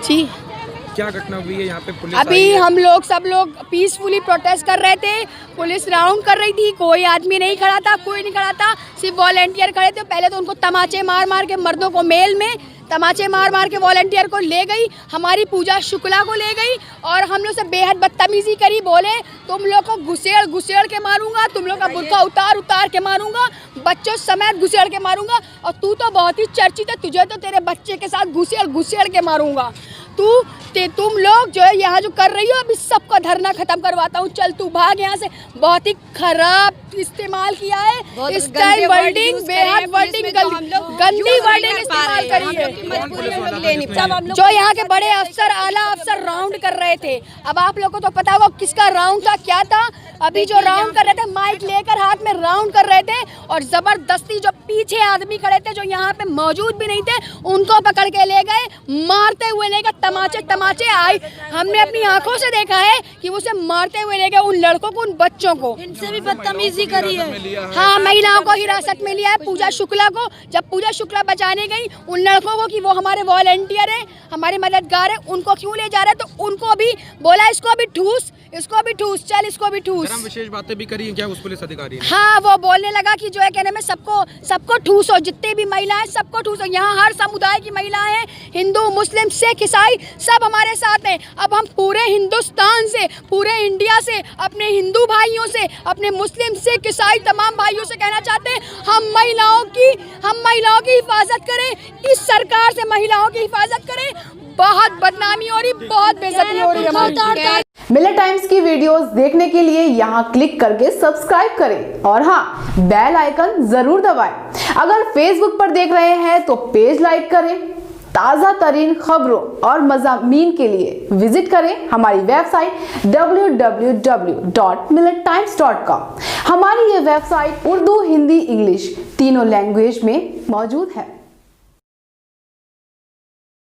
जी क्या घटना हुई है यहाँ पे? पुलिस अभी आई है? हम लोग सब लोग पीसफुली प्रोटेस्ट कर रहे थे, पुलिस राउंड कर रही थी, कोई आदमी नहीं खड़ा था, कोई नहीं खड़ा था, सिर्फ वॉलेंटियर खड़े थे। पहले तो उनको तमाचे मार मार के, मर्दों को मेल में तमाचे मार मार के वॉलेंटियर को ले गई, हमारी पूजा शुक्ला को ले गई और हम लोग से बेहद बदतमीजी करी। बोले तुम लोग को घुसेड़ घुसेड़ के मारूंगा, तुम लोग का बुर्का उतार उतार के मारूंगा, बच्चों समेत घुसेड़ के मारूंगा, और तू तो बहुत ही चर्चित है, तुझे तो तेरे बच्चे के साथ घुसेड़ घुसेड़ के मारूंगा। तुम लोग जो है यहाँ जो कर रही हो, अभी सबका धरना खत्म करवाता हूँ, चल तू भाग यहाँ से। बहुत ही खराब इस्तेमाल किया है, इस टाइम वर्डिंग, बेहद वर्डिंग, गंदी वर्डिंग इस्तेमाल करी है। जो यहाँ के बड़े अफसर, आला अफसर राउंड कर रहे थे। अब आप लोगों को तो पता होगा किसका राउंड था, क्या था। अभी जो राउंड कर रहे थे, माइक लेकर हाथ में राउंड कर रहे थे, और जबरदस्ती जो पीछे आदमी खड़े थे, जो यहाँ पे मौजूद भी नहीं थे, उनको पकड़ के ले गए, मारते हुए ले गए, तमाचे तमाचे आई। हमने अपनी आंखों से देखा है कि उसे मारते हुए ले गए, उन लड़कों को, उन बच्चों को। इनसे भी बदतमीजी करी है। हाँ, महिलाओं को हिरासत में लिया है, पूजा शुक्ला को। जब पूजा शुक्ला बचाने गई उन लड़कों को कि वो हमारे वॉलेंटियर है, हमारे मददगार है, उनको क्यों ले जा रहे, तो उनको भी बोला इसको भी ठूस, इसको भी ठूस, चल इसको भी ठूस। विशेष बातें भी करी क्या उस पुलिस अधिकारी ने? हाँ, वो बोलने लगा कि जो है कहने में सबको ठूस हो, जितने भी महिलाएं सबको ठूस हो। यहाँ हर समुदाय की महिलाएं हैं, हिंदू, मुस्लिम, सिख, ईसाई, सब हमारे साथ हैं। अब हम पूरे हिंदुस्तान से, पूरे इंडिया से, अपने हिंदू भाइयों से, अपने मुस्लिम, सिख, ईसाई तमाम भाइयों से कहना चाहते हैं, हम महिलाओं की हिफाजत करें, इस सरकार से महिलाओं की हिफाजत करें। बहुत बदनामी हो रही, बहुत बेइज्जती हो रही है हमारी। मिलत टाइम्स की वीडियोस देखने के लिए यहाँ क्लिक करके सब्सक्राइब करें और हाँ, बेल आइकन जरूर दबाएं। अगर फेसबुक पर देख रहे हैं तो पेज लाइक करें। ताज़ा तरीन खबरों और मज़ामीन के लिए विजिट करें हमारी वेबसाइट www.millettimes.com। हमारी ये वेबसाइट उर्दू, हिंदी, इंग्लिश तीनों लैंग्वेज में मौजूद है।